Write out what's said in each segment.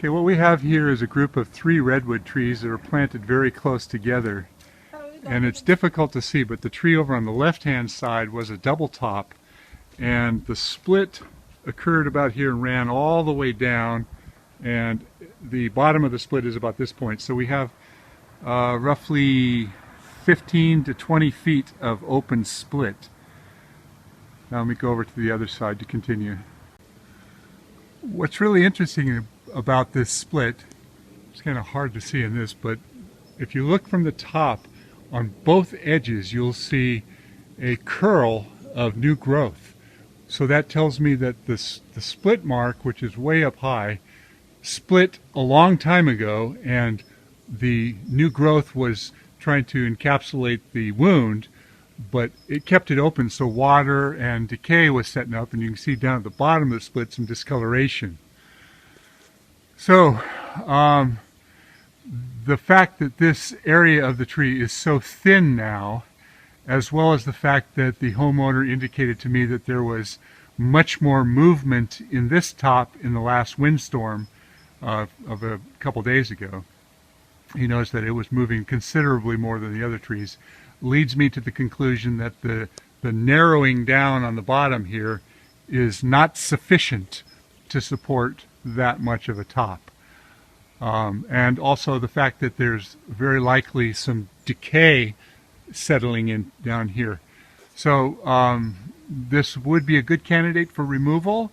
Okay, what we have here is a group of 3 redwood trees that are planted very close together. And it's difficult to see, but the tree over on the left-hand side was a double top, and the split occurred about here and ran all the way down, and the bottom of the split is about this point. So we have roughly 15 to 20 feet of open split. Now let me go over to the other side to continue. What's really interesting about this split, it's kind of hard to see in this, but if you look from the top, on both edges you'll see a curl of new growth. So that tells me that the split mark, which is way up high, split a long time ago, and the new growth was trying to encapsulate the wound, but it kept it open, so water and decay was setting up, and you can see down at the bottom of the split some discoloration. So the fact that this area of the tree is so thin now, as well as the fact that the homeowner indicated to me that there was much more movement in this top in the last windstorm of a couple days ago. He knows that it was moving considerably more than the other trees, leads me to the conclusion that the narrowing down on the bottom here is not sufficient to support that much of a top. And also the fact that there's very likely some decay settling in down here. So this would be a good candidate for removal.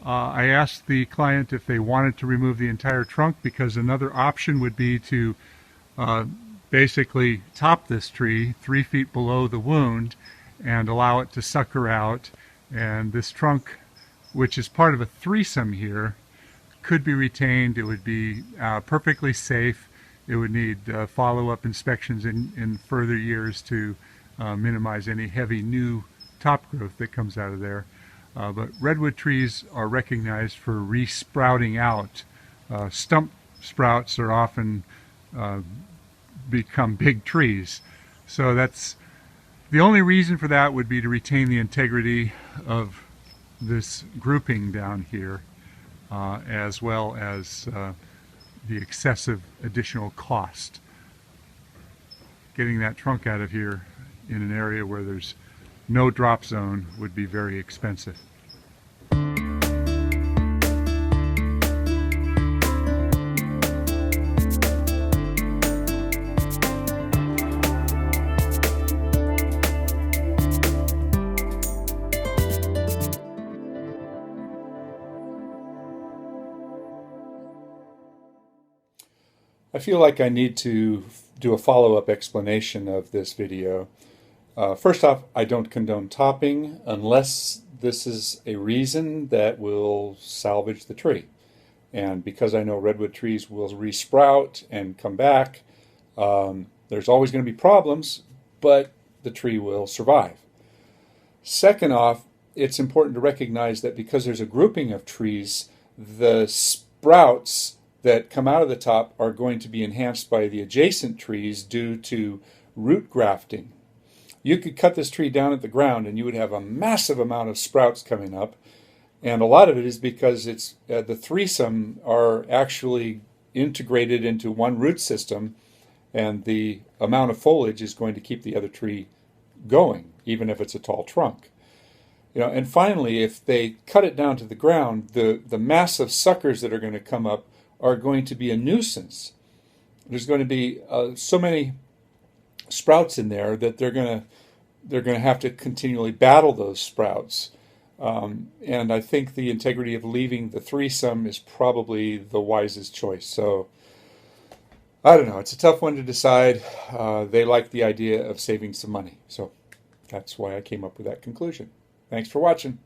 I asked the client if they wanted to remove the entire trunk, because another option would be to basically top this tree 3 feet below the wound and allow it to sucker out, and this trunk, which is part of a threesome here, could be retained. It would be perfectly safe. It would need follow-up inspections in further years to minimize any heavy new top growth that comes out of there. But redwood trees are recognized for re-sprouting out. Stump sprouts are often become big trees. So that's the only reason for that, would be to retain the integrity of this grouping down here, as well as the excessive additional cost. Getting that trunk out of here in an area where there's no drop zone would be very expensive. I feel like I need to do a follow-up explanation of this video. First off, I don't condone topping unless this is a reason that will salvage the tree. And because I know redwood trees will resprout and come back, there's always going to be problems, but the tree will survive. Second off, it's important to recognize that because there's a grouping of trees, the sprouts that come out of the top are going to be enhanced by the adjacent trees due to root grafting. You could cut this tree down at the ground and you would have a massive amount of sprouts coming up, and a lot of it is because it's the threesome are actually integrated into one root system, and the amount of foliage is going to keep the other tree going, even if it's a tall trunk. And finally, if they cut it down to the ground, the massive suckers that are going to come up are going to be a nuisance. There's going to be so many sprouts in there that they're going to have to continually battle those sprouts. And I think the integrity of leaving the threesome is probably the wisest choice. So I don't know. It's a tough one to decide. They like the idea of saving some money. So that's why I came up with that conclusion. Thanks for watching.